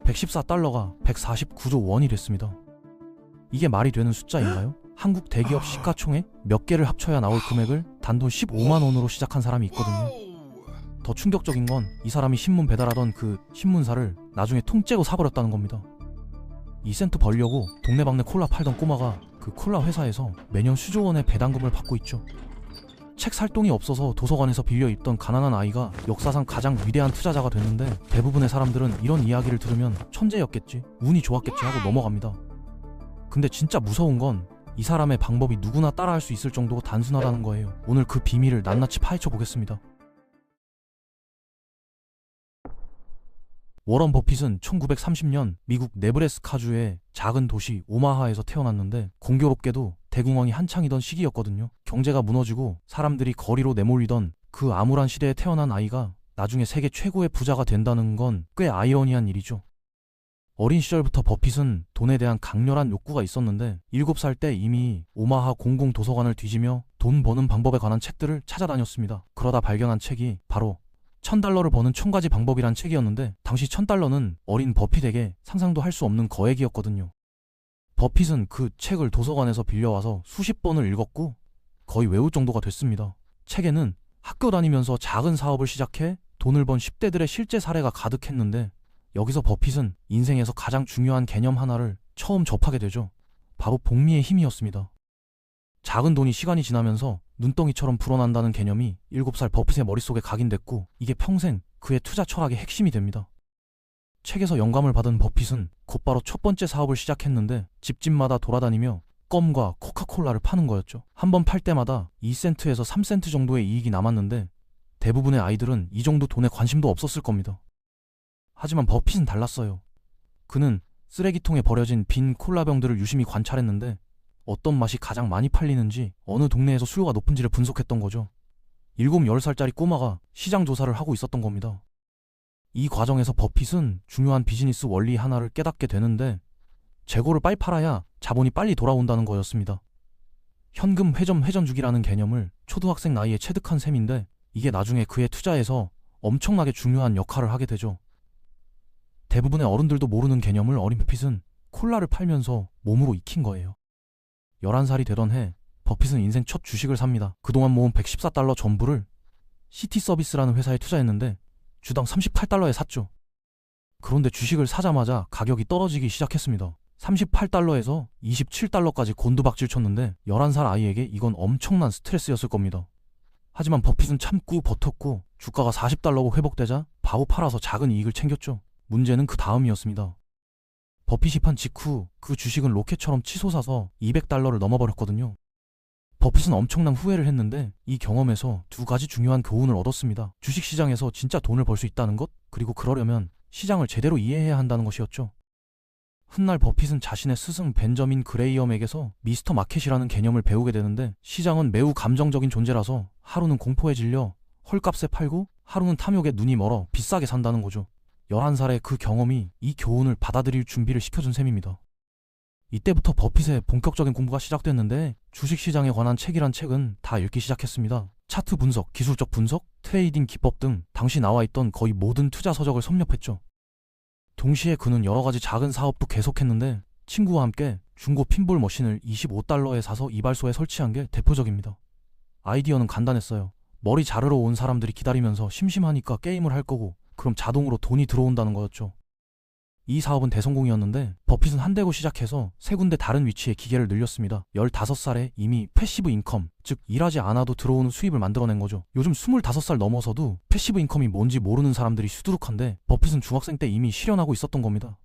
114달러가 149조 원이 됐습니다. 이게 말이 되는 숫자인가요? 한국 대기업 시가총액 몇 개를 합쳐야 나올 금액을 단돈 15만 원으로 시작한 사람이 있거든요. 더 충격적인 건 이 사람이 신문 배달하던 그 신문사를 나중에 통째로 사버렸다는 겁니다. 2센트 벌려고 동네방네 콜라 팔던 꼬마가 그 콜라 회사에서 매년 수조 원의 배당금을 받고 있죠. 책 살 돈이 없어서 도서관에서 빌려 입던 가난한 아이가 역사상 가장 위대한 투자자가 됐는데, 대부분의 사람들은 이런 이야기를 들으면 천재였겠지, 운이 좋았겠지 하고 넘어갑니다. 근데 진짜 무서운 건 이 사람의 방법이 누구나 따라할 수 있을 정도로 단순하다는 거예요. 오늘 그 비밀을 낱낱이 파헤쳐 보겠습니다. 워런 버핏은 1930년 미국 네브래스카주의 작은 도시 오마하에서 태어났는데, 공교롭게도 대공황이 한창이던 시기였거든요. 경제가 무너지고 사람들이 거리로 내몰리던 그 암울한 시대에 태어난 아이가 나중에 세계 최고의 부자가 된다는 건 꽤 아이러니한 일이죠. 어린 시절부터 버핏은 돈에 대한 강렬한 욕구가 있었는데, 7살 때 이미 오마하 공공도서관을 뒤지며 돈 버는 방법에 관한 책들을 찾아다녔습니다. 그러다 발견한 책이 바로 1000달러를 버는 1000가지 방법이란 책이었는데, 당시 1000달러는 어린 버핏에게 상상도 할 수 없는 거액이었거든요. 버핏은 그 책을 도서관에서 빌려와서 수십 번을 읽었고 거의 외울 정도가 됐습니다. 책에는 학교 다니면서 작은 사업을 시작해 돈을 번 10대들의 실제 사례가 가득했는데, 여기서 버핏은 인생에서 가장 중요한 개념 하나를 처음 접하게 되죠. 바로 복리의 힘이었습니다. 작은 돈이 시간이 지나면서 눈덩이처럼 불어난다는 개념이 7살 버핏의 머릿속에 각인됐고, 이게 평생 그의 투자 철학의 핵심이 됩니다. 책에서 영감을 받은 버핏은 곧바로 첫 번째 사업을 시작했는데, 집집마다 돌아다니며 껌과 코카콜라를 파는 거였죠. 한 번 팔 때마다 2센트에서 3센트 정도의 이익이 남았는데, 대부분의 아이들은 이 정도 돈에 관심도 없었을 겁니다. 하지만 버핏은 달랐어요. 그는 쓰레기통에 버려진 빈 콜라병들을 유심히 관찰했는데, 어떤 맛이 가장 많이 팔리는지, 어느 동네에서 수요가 높은지를 분석했던 거죠. 7, 10살짜리 꼬마가 시장 조사를 하고 있었던 겁니다. 이 과정에서 버핏은 중요한 비즈니스 원리 하나를 깨닫게 되는데, 재고를 빨리 팔아야 자본이 빨리 돌아온다는 거였습니다. 현금 회전주기라는 개념을 초등학생 나이에 체득한 셈인데, 이게 나중에 그의 투자에서 엄청나게 중요한 역할을 하게 되죠. 대부분의 어른들도 모르는 개념을 어린 버핏은 콜라를 팔면서 몸으로 익힌 거예요. 11살이 되던 해, 버핏은 인생 첫 주식을 삽니다. 그동안 모은 114달러 전부를 시티 서비스라는 회사에 투자했는데 주당 38달러에 샀죠. 그런데 주식을 사자마자 가격이 떨어지기 시작했습니다. 38달러에서 27달러까지 곤두박질 쳤는데, 11살 아이에게 이건 엄청난 스트레스였을 겁니다. 하지만 버핏은 참고 버텼고, 주가가 40달러고 회복되자 바로 팔아서 작은 이익을 챙겼죠. 문제는 그 다음이었습니다. 버핏이 판 직후 그 주식은 로켓처럼 치솟아서 200달러를 넘어버렸거든요. 버핏은 엄청난 후회를 했는데, 이 경험에서 두 가지 중요한 교훈을 얻었습니다. 주식시장에서 진짜 돈을 벌 수 있다는 것, 그리고 그러려면 시장을 제대로 이해해야 한다는 것이었죠. 훗날 버핏은 자신의 스승 벤저민 그레이엄에게서 미스터 마켓이라는 개념을 배우게 되는데, 시장은 매우 감정적인 존재라서 하루는 공포에 질려 헐값에 팔고, 하루는 탐욕에 눈이 멀어 비싸게 산다는 거죠. 11살의 그 경험이 이 교훈을 받아들일 준비를 시켜준 셈입니다. 이때부터 버핏의 본격적인 공부가 시작됐는데, 주식시장에 관한 책이란 책은 다 읽기 시작했습니다. 차트 분석, 기술적 분석, 트레이딩 기법 등 당시 나와있던 거의 모든 투자 서적을 섭렵했죠. 동시에 그는 여러가지 작은 사업도 계속했는데, 친구와 함께 중고 핀볼 머신을 25달러에 사서 이발소에 설치한 게 대표적입니다. 아이디어는 간단했어요. 머리 자르러 온 사람들이 기다리면서 심심하니까 게임을 할 거고, 그럼 자동으로 돈이 들어온다는 거였죠. 이 사업은 대성공이었는데, 버핏은 한 대고 시작해서 세 군데 다른 위치에 기계를 늘렸습니다. 15살에 이미 패시브 인컴, 즉 일하지 않아도 들어오는 수입을 만들어낸 거죠. 요즘 25살 넘어서도 패시브 인컴이 뭔지 모르는 사람들이 수두룩한데, 버핏은 중학생 때 이미 실현하고 있었던 겁니다.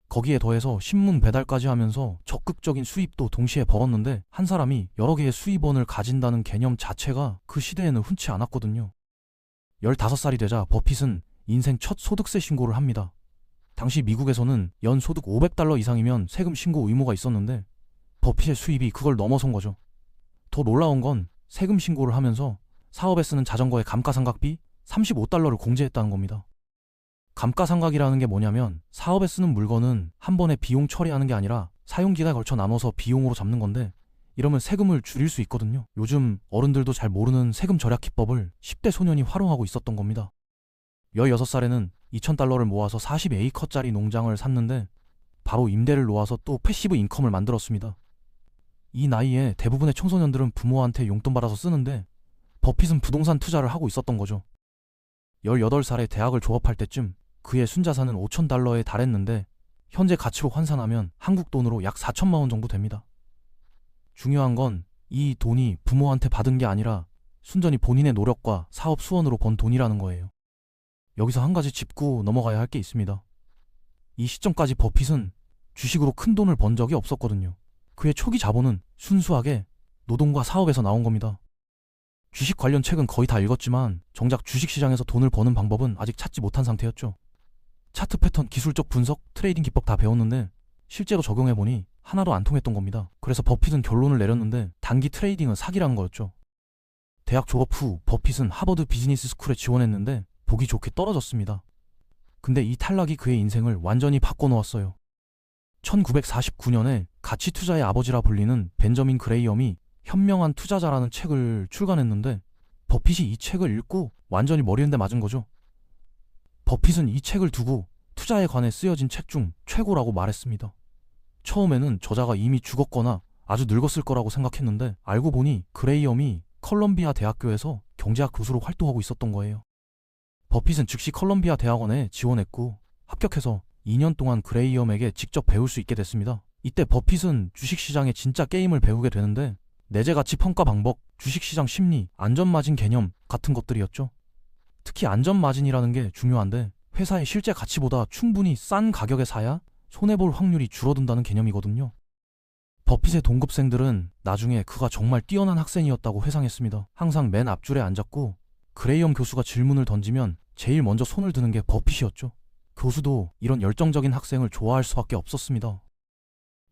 거기에 더해서 신문 배달까지 하면서 적극적인 수입도 동시에 벌었는데, 한 사람이 여러 개의 수입원을 가진다는 개념 자체가 그 시대에는 흔치 않았거든요. 15살이 되자 버핏은 인생 첫 소득세 신고를 합니다. 당시 미국에서는 연 소득 500달러 이상이면 세금 신고 의무가 있었는데, 버핏의 수입이 그걸 넘어선 거죠. 더 놀라운 건 세금 신고를 하면서 사업에 쓰는 자전거의 감가상각비 35달러를 공제했다는 겁니다. 감가상각이라는 게 뭐냐면, 사업에 쓰는 물건은 한 번에 비용 처리하는 게 아니라 사용기간에 걸쳐 나눠서 비용으로 잡는 건데, 이러면 세금을 줄일 수 있거든요. 요즘 어른들도 잘 모르는 세금 절약 기법을 10대 소년이 활용하고 있었던 겁니다. 16살에는 $2,000를 모아서 40에이커짜리 농장을 샀는데 바로 임대를 놓아서 또 패시브 인컴을 만들었습니다. 이 나이에 대부분의 청소년들은 부모한테 용돈 받아서 쓰는데 버핏은 부동산 투자를 하고 있었던 거죠. 18살에 대학을 졸업할 때쯤 그의 순자산은 $5,000에 달했는데 현재 가치로 환산하면 한국 돈으로 약 4천만 원 정도 됩니다. 중요한 건 이 돈이 부모한테 받은 게 아니라 순전히 본인의 노력과 사업 수완으로 번 돈이라는 거예요. 여기서 한 가지 짚고 넘어가야 할 게 있습니다. 이 시점까지 버핏은 주식으로 큰 돈을 번 적이 없었거든요. 그의 초기 자본은 순수하게 노동과 사업에서 나온 겁니다. 주식 관련 책은 거의 다 읽었지만 정작 주식시장에서 돈을 버는 방법은 아직 찾지 못한 상태였죠. 차트 패턴, 기술적 분석, 트레이딩 기법 다 배웠는데 실제로 적용해보니 하나도 안 통했던 겁니다. 그래서 버핏은 결론을 내렸는데 단기 트레이딩은 사기라는 거였죠. 대학 졸업 후 버핏은 하버드 비즈니스 스쿨에 지원했는데 보기 좋게 떨어졌습니다. 근데 이 탈락이 그의 인생을 완전히 바꿔놓았어요. 1949년에 가치 투자의 아버지라 불리는 벤저민 그레이엄이 현명한 투자자라는 책을 출간했는데 버핏이 이 책을 읽고 완전히 머리 한 대 맞은 거죠. 버핏은 이 책을 두고 투자에 관해 쓰여진 책 중 최고라고 말했습니다. 처음에는 저자가 이미 죽었거나 아주 늙었을 거라고 생각했는데 알고 보니 그레이엄이 컬럼비아 대학교에서 경제학 교수로 활동하고 있었던 거예요. 버핏은 즉시 컬럼비아 대학원에 지원했고 합격해서 2년 동안 그레이엄에게 직접 배울 수 있게 됐습니다. 이때 버핏은 주식시장의 진짜 게임을 배우게 되는데 내재가치 평가 방법, 주식시장 심리, 안전마진 개념 같은 것들이었죠. 특히 안전마진이라는 게 중요한데 회사의 실제 가치보다 충분히 싼 가격에 사야 손해볼 확률이 줄어든다는 개념이거든요. 버핏의 동급생들은 나중에 그가 정말 뛰어난 학생이었다고 회상했습니다. 항상 맨 앞줄에 앉았고 그레이엄 교수가 질문을 던지면 제일 먼저 손을 드는 게 버핏이었죠. 교수도 이런 열정적인 학생을 좋아할 수밖에 없었습니다.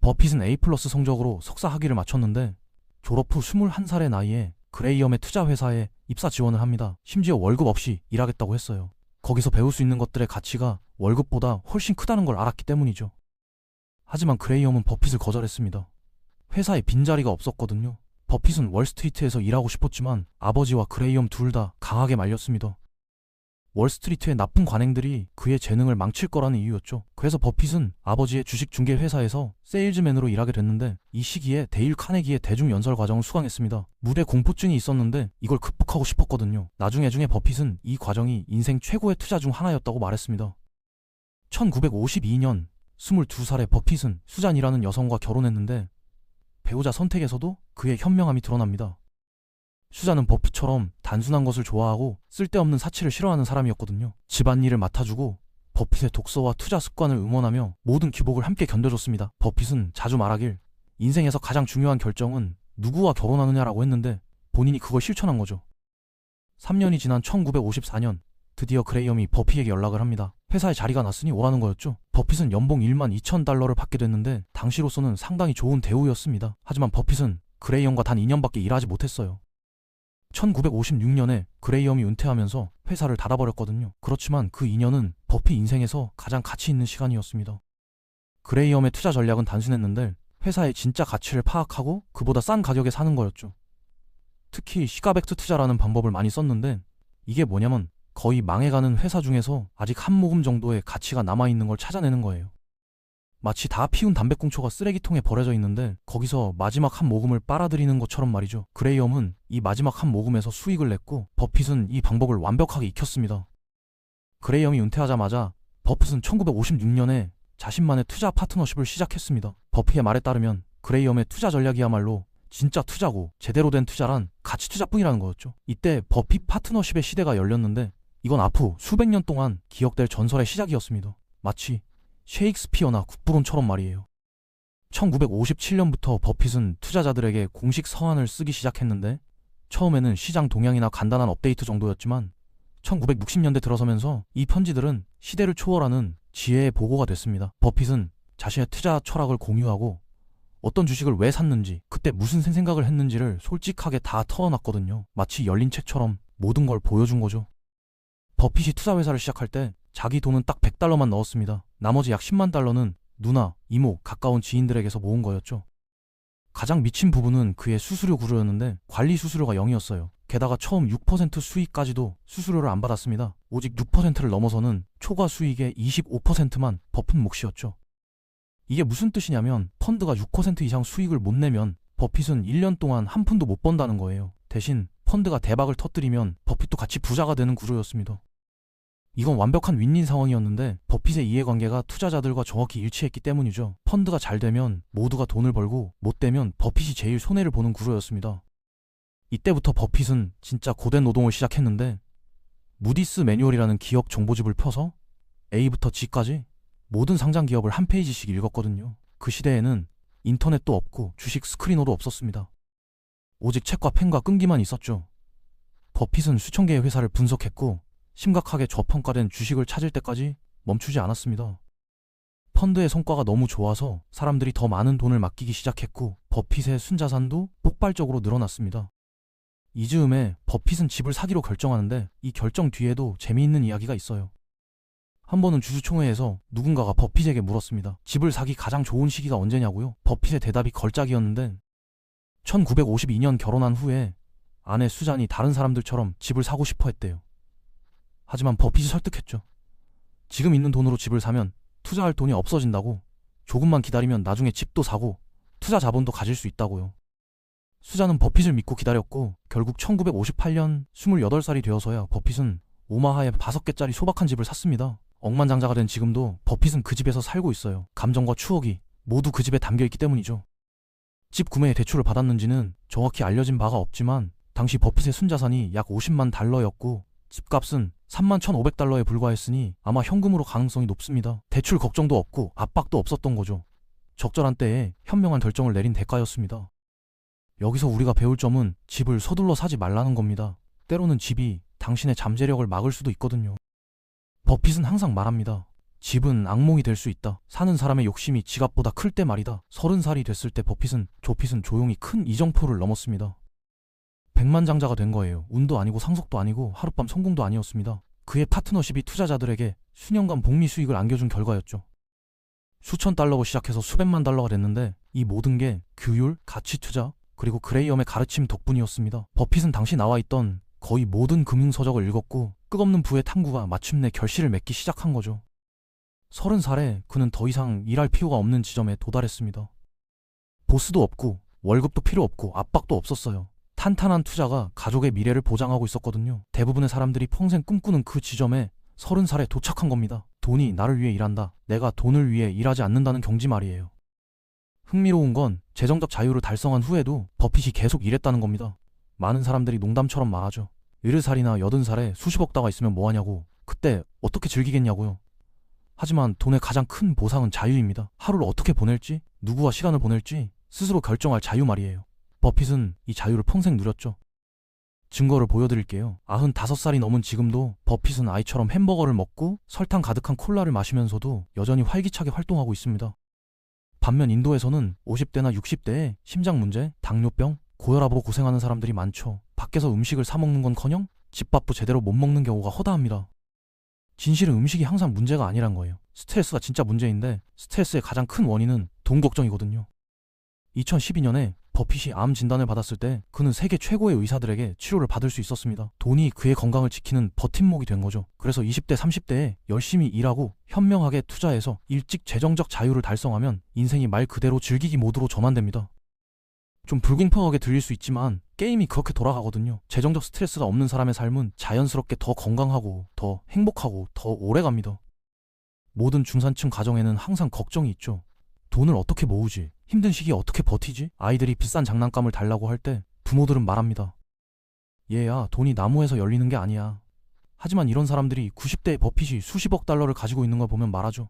버핏은 A+ 성적으로 석사 학위를 마쳤는데 졸업 후 21살의 나이에 그레이엄의 투자 회사에 입사 지원을 합니다. 심지어 월급 없이 일하겠다고 했어요. 거기서 배울 수 있는 것들의 가치가 월급보다 훨씬 크다는 걸 알았기 때문이죠. 하지만 그레이엄은 버핏을 거절했습니다. 회사에 빈자리가 없었거든요. 버핏은 월스트리트에서 일하고 싶었지만 아버지와 그레이엄 둘 다 강하게 말렸습니다. 월스트리트의 나쁜 관행들이 그의 재능을 망칠 거라는 이유였죠. 그래서 버핏은 아버지의 주식 중개 회사에서 세일즈맨으로 일하게 됐는데 이 시기에 데일 카네기의 대중 연설 과정을 수강했습니다. 물에 공포증이 있었는데 이걸 극복하고 싶었거든요. 나중에 버핏은 이 과정이 인생 최고의 투자 중 하나였다고 말했습니다. 1952년 22살의 버핏은 수잔이라는 여성과 결혼했는데 배우자 선택에서도 그의 현명함이 드러납니다. 수잔은 버핏처럼 단순한 것을 좋아하고 쓸데없는 사치를 싫어하는 사람이었거든요. 집안일을 맡아주고 버핏의 독서와 투자 습관을 응원하며 모든 기복을 함께 견뎌줬습니다. 버핏은 자주 말하길 인생에서 가장 중요한 결정은 누구와 결혼하느냐라고 했는데 본인이 그걸 실천한 거죠. 3년이 지난 1954년 드디어 그레이엄이 버핏에게 연락을 합니다. 회사에 자리가 났으니 오라는 거였죠. 버핏은 연봉 $12,000를 받게 됐는데 당시로서는 상당히 좋은 대우였습니다. 하지만 버핏은 그레이엄과 단 2년밖에 일하지 못했어요. 1956년에 그레이엄이 은퇴하면서 회사를 닫아버렸거든요. 그렇지만 그 2년은 버핏 인생에서 가장 가치 있는 시간이었습니다. 그레이엄의 투자 전략은 단순했는데 회사의 진짜 가치를 파악하고 그보다 싼 가격에 사는 거였죠. 특히 시가벡트 투자라는 방법을 많이 썼는데 이게 뭐냐면 거의 망해가는 회사 중에서 아직 한 모금 정도의 가치가 남아있는 걸 찾아내는 거예요. 마치 다 피운 담배꽁초가 쓰레기통에 버려져 있는데 거기서 마지막 한 모금을 빨아들이는 것처럼 말이죠. 그레이엄은 이 마지막 한 모금에서 수익을 냈고 버핏은 이 방법을 완벽하게 익혔습니다. 그레이엄이 은퇴하자마자 버핏은 1956년에 자신만의 투자 파트너십을 시작했습니다. 버핏의 말에 따르면 그레이엄의 투자 전략이야말로 진짜 투자고 제대로 된 투자란 가치 투자뿐이라는 거였죠. 이때 버핏 파트너십의 시대가 열렸는데 이건 앞으로 수백 년 동안 기억될 전설의 시작이었습니다. 마치 셰익스피어나 국부론처럼 말이에요. 1957년부터 버핏은 투자자들에게 공식 서한을 쓰기 시작했는데 처음에는 시장 동향이나 간단한 업데이트 정도였지만 1960년대 들어서면서 이 편지들은 시대를 초월하는 지혜의 보고가 됐습니다. 버핏은 자신의 투자 철학을 공유하고 어떤 주식을 왜 샀는지 그때 무슨 생각을 했는지를 솔직하게 다 털어놨거든요. 마치 열린 책처럼 모든 걸 보여준 거죠. 버핏이 투자회사를 시작할 때 자기 돈은 딱 $100만 넣었습니다. 나머지 약 $10만 누나, 이모, 가까운 지인들에게서 모은 거였죠. 가장 미친 부분은 그의 수수료 구조였는데 관리 수수료가 0이었어요. 게다가 처음 6% 수익까지도 수수료를 안 받았습니다. 오직 6%를 넘어서는 초과 수익의 25%만 버핏 몫이었죠. 이게 무슨 뜻이냐면 펀드가 6% 이상 수익을 못 내면 버핏은 1년 동안 한 푼도 못 번다는 거예요. 대신 펀드가 대박을 터뜨리면 버핏도 같이 부자가 되는 구조였습니다. 이건 완벽한 윈윈 상황이었는데 버핏의 이해관계가 투자자들과 정확히 일치했기 때문이죠. 펀드가 잘 되면 모두가 돈을 벌고 못 되면 버핏이 제일 손해를 보는 구조였습니다. 이때부터 버핏은 진짜 고된 노동을 시작했는데 무디스 매뉴얼이라는 기업 정보집을 펴서 A부터 G까지 모든 상장 기업을 한 페이지씩 읽었거든요. 그 시대에는 인터넷도 없고 주식 스크리너도 없었습니다. 오직 책과 펜과 끈기만 있었죠. 버핏은 수천 개의 회사를 분석했고 심각하게 저평가된 주식을 찾을 때까지 멈추지 않았습니다. 펀드의 성과가 너무 좋아서 사람들이 더 많은 돈을 맡기기 시작했고 버핏의 순자산도 폭발적으로 늘어났습니다. 이 즈음에 버핏은 집을 사기로 결정하는데 이 결정 뒤에도 재미있는 이야기가 있어요. 한 번은 주주총회에서 누군가가 버핏에게 물었습니다. 집을 사기 가장 좋은 시기가 언제냐고요? 버핏의 대답이 걸작이었는데 1952년 결혼한 후에 아내 수잔이 다른 사람들처럼 집을 사고 싶어 했대요. 하지만 버핏이 설득했죠. 지금 있는 돈으로 집을 사면 투자할 돈이 없어진다고, 조금만 기다리면 나중에 집도 사고 투자 자본도 가질 수 있다고요. 수잔은 버핏을 믿고 기다렸고 결국 1958년 28살이 되어서야 버핏은 오마하에 5개짜리 소박한 집을 샀습니다. 억만장자가 된 지금도 버핏은 그 집에서 살고 있어요. 감정과 추억이 모두 그 집에 담겨있기 때문이죠. 집 구매에 대출을 받았는지는 정확히 알려진 바가 없지만 당시 버핏의 순자산이 약 50만 달러였고 집값은 31,500달러에 불과했으니 아마 현금으로 가능성이 높습니다. 대출 걱정도 없고 압박도 없었던 거죠. 적절한 때에 현명한 결정을 내린 대가였습니다. 여기서 우리가 배울 점은 집을 서둘러 사지 말라는 겁니다. 때로는 집이 당신의 잠재력을 막을 수도 있거든요. 버핏은 항상 말합니다. 집은 악몽이 될 수 있다. 사는 사람의 욕심이 지갑보다 클 때 말이다. 30살이 됐을 때 버핏은 조용히 큰 이정표를 넘었습니다. 백만장자가 된 거예요. 운도 아니고 상속도 아니고 하룻밤 성공도 아니었습니다. 그의 파트너십이 투자자들에게 수년간 복리 수익을 안겨준 결과였죠. 수천 달러고 시작해서 수백만 달러가 됐는데 이 모든 게 규율, 가치 투자, 그리고 그레이엄의 가르침 덕분이었습니다. 버핏은 당시 나와있던 거의 모든 금융서적을 읽었고 끝없는 부의 탐구가 마침내 결실을 맺기 시작한 거죠. 30살에 그는 더 이상 일할 필요가 없는 지점에 도달했습니다. 보스도 없고 월급도 필요 없고 압박도 없었어요. 탄탄한 투자가 가족의 미래를 보장하고 있었거든요. 대부분의 사람들이 평생 꿈꾸는 그 지점에 30살에 도착한 겁니다. 돈이 나를 위해 일한다. 내가 돈을 위해 일하지 않는다는 경지 말이에요. 흥미로운 건 재정적 자유를 달성한 후에도 버핏이 계속 일했다는 겁니다. 많은 사람들이 농담처럼 말하죠. 70살이나 80살에 수십억 달러가 있으면 뭐하냐고. 그때 어떻게 즐기겠냐고요. 하지만 돈의 가장 큰 보상은 자유입니다. 하루를 어떻게 보낼지, 누구와 시간을 보낼지 스스로 결정할 자유 말이에요. 버핏은 이 자유를 평생 누렸죠. 증거를 보여드릴게요. 95살이 넘은 지금도 버핏은 아이처럼 햄버거를 먹고 설탕 가득한 콜라를 마시면서도 여전히 활기차게 활동하고 있습니다. 반면 인도에서는 50대나 60대에 심장 문제, 당뇨병, 고혈압으로 고생하는 사람들이 많죠. 밖에서 음식을 사 먹는 건커녕 집밥도 제대로 못 먹는 경우가 허다합니다. 진실은 음식이 항상 문제가 아니란 거예요. 스트레스가 진짜 문제인데 스트레스의 가장 큰 원인은 돈 걱정이거든요. 2012년에 버핏이 암 진단을 받았을 때 그는 세계 최고의 의사들에게 치료를 받을 수 있었습니다. 돈이 그의 건강을 지키는 버팀목이 된 거죠. 그래서 20대, 30대에 열심히 일하고 현명하게 투자해서 일찍 재정적 자유를 달성하면 인생이 말 그대로 즐기기 모드로 전환됩니다. 좀 불공평하게 들릴 수 있지만 게임이 그렇게 돌아가거든요. 재정적 스트레스가 없는 사람의 삶은 자연스럽게 더 건강하고 더 행복하고 더 오래갑니다. 모든 중산층 가정에는 항상 걱정이 있죠. 돈을 어떻게 모으지? 힘든 시기에 어떻게 버티지? 아이들이 비싼 장난감을 달라고 할 때 부모들은 말합니다. 얘야, 돈이 나무에서 열리는 게 아니야. 하지만 이런 사람들이 90대의 버핏이 수십억 달러를 가지고 있는 걸 보면 말하죠.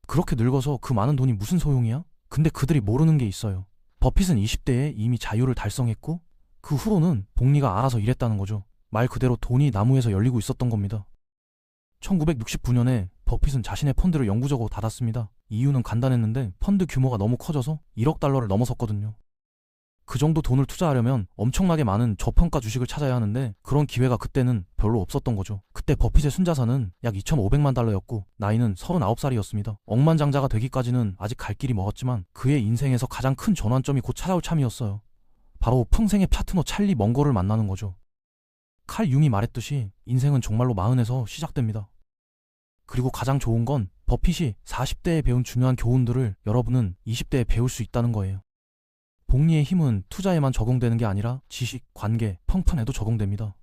그렇게 늙어서 그 많은 돈이 무슨 소용이야? 근데 그들이 모르는 게 있어요. 버핏은 20대에 이미 자유를 달성했고 그 후로는 복리가 알아서 일했다는 거죠. 말 그대로 돈이 나무에서 열리고 있었던 겁니다. 1969년에 버핏은 자신의 펀드를 영구적으로 닫았습니다. 이유는 간단했는데 펀드 규모가 너무 커져서 1억 달러를 넘어섰거든요. 그 정도 돈을 투자하려면 엄청나게 많은 저평가 주식을 찾아야 하는데 그런 기회가 그때는 별로 없었던 거죠. 그때 버핏의 순자산은 약 2,500만 달러였고 나이는 39살이었습니다. 억만장자가 되기까지는 아직 갈 길이 멀었지만 그의 인생에서 가장 큰 전환점이 곧 찾아올 참이었어요. 바로 평생의 파트너 찰리 멍거를 만나는 거죠. 칼 융이 말했듯이 인생은 정말로 40에서 시작됩니다. 그리고 가장 좋은 건 버핏이 40대에 배운 중요한 교훈들을 여러분은 20대에 배울 수 있다는 거예요. 복리의 힘은 투자에만 적용되는 게 아니라 지식, 관계, 평판에도 적용됩니다.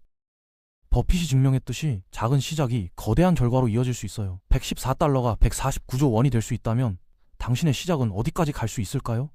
버핏이 증명했듯이 작은 시작이 거대한 결과로 이어질 수 있어요. $114가 149조 원이 될 수 있다면 당신의 시작은 어디까지 갈 수 있을까요?